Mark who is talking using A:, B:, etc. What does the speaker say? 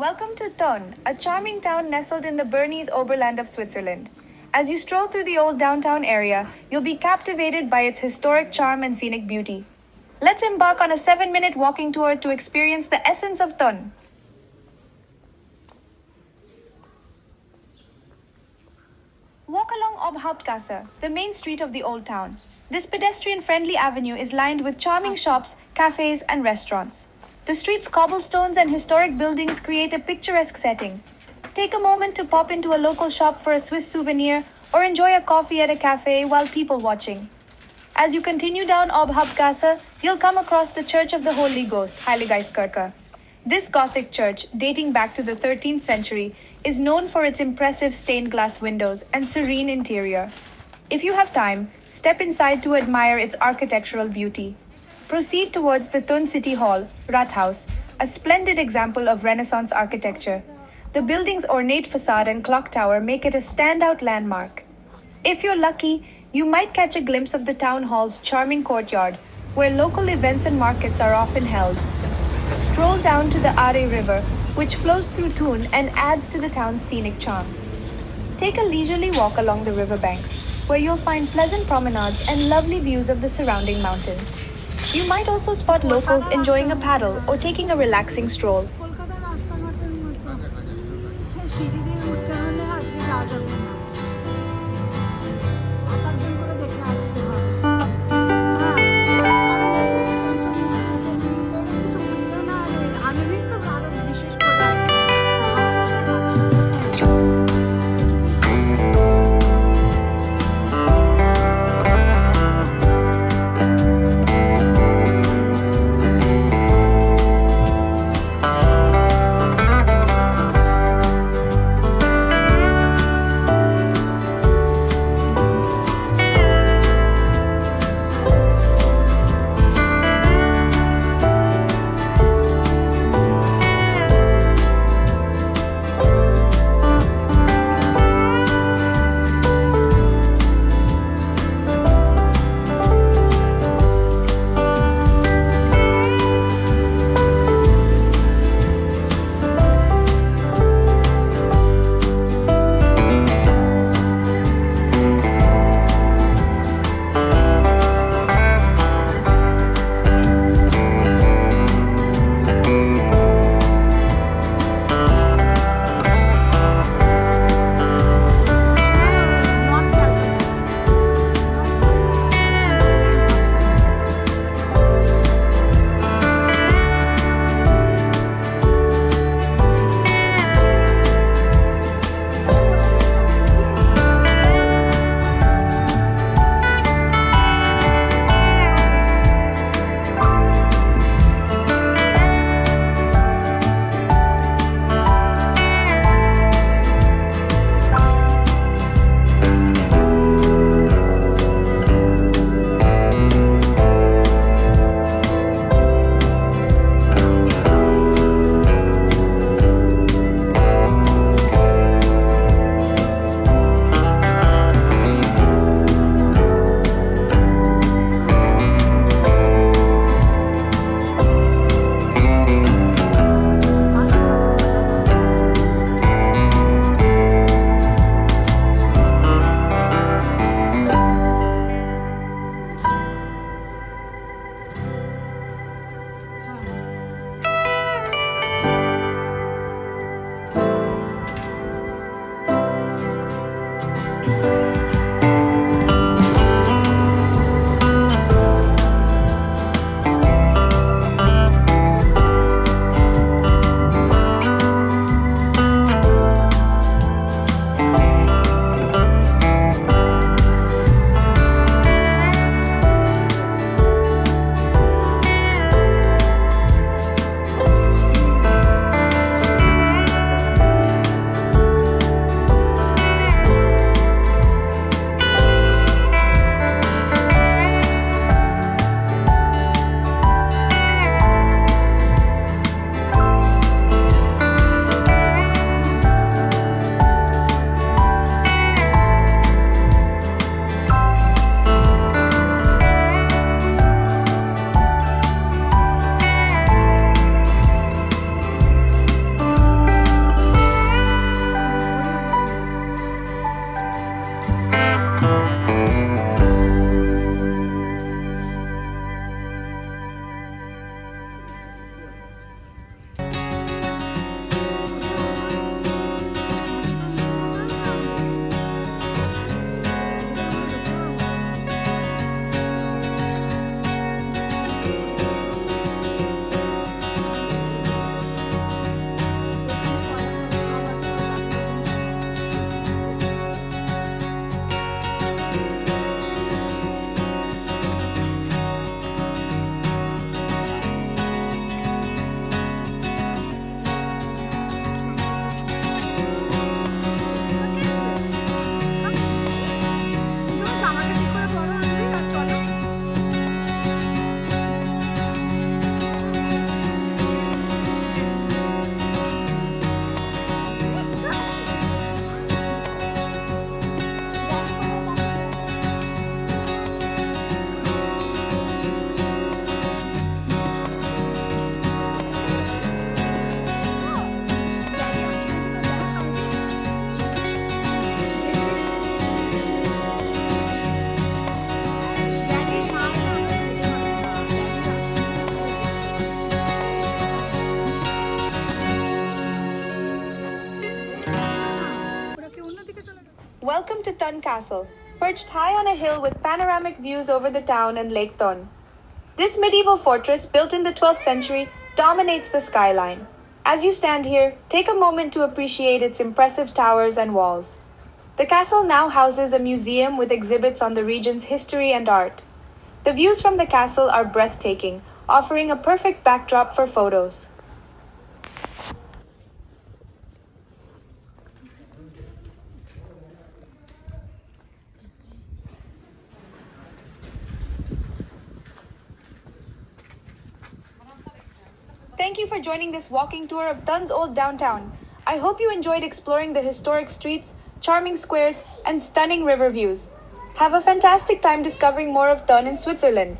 A: Welcome to Thun, a charming town nestled in the Bernese Oberland of Switzerland. As you stroll through the old downtown area, you'll be captivated by its historic charm and scenic beauty. Let's embark on a 7-minute walking tour to experience the essence of Thun. Walk along Obhauptgasse, the main street of the old town. This pedestrian-friendly avenue is lined with charming shops, cafes, and restaurants. The street's cobblestones and historic buildings create a picturesque setting. Take a moment to pop into a local shop for a Swiss souvenir or enjoy a coffee at a cafe while people watching. As you continue down Obhauptgasse, you'll come across the Church of the Holy Ghost, Heiliggeistkirche. This Gothic church, dating back to the 13th century, is known for its impressive stained glass windows and serene interior. If you have time, step inside to admire its architectural beauty. Proceed towards the Thun City Hall, Rathaus, a splendid example of Renaissance architecture. The building's ornate facade and clock tower make it a standout landmark. If you're lucky, you might catch a glimpse of the town hall's charming courtyard, where local events and markets are often held. Stroll down to the Aare River, which flows through Thun and adds to the town's scenic charm. Take a leisurely walk along the riverbanks, where you'll find pleasant promenades and lovely views of the surrounding mountains. You might also spot locals enjoying a paddle or taking a relaxing stroll.
B: কলকাতার রাস্তাঘাটের মতো সিঁড়ি দিয়ে উঠতে হলে আজকে যাওয়া যাবে না আসার করে দেখে আসতে হবে আধুনিক তো আরো বিশেষ করে
A: welcome to Thun Castle, perched high on a hill with panoramic views over the town and Lake Thun. This medieval fortress, built in the 12th century, dominates the skyline. As you stand here, take a moment to appreciate its impressive towers and walls. The castle now houses a museum with exhibits on the region's history and art. The views from the castle are breathtaking, offering a perfect backdrop for photos. Thank you for joining this walking tour of Thun's old downtown. I hope you enjoyed exploring the historic streets, charming squares, and stunning river views. Have a fantastic time discovering more of Thun in Switzerland.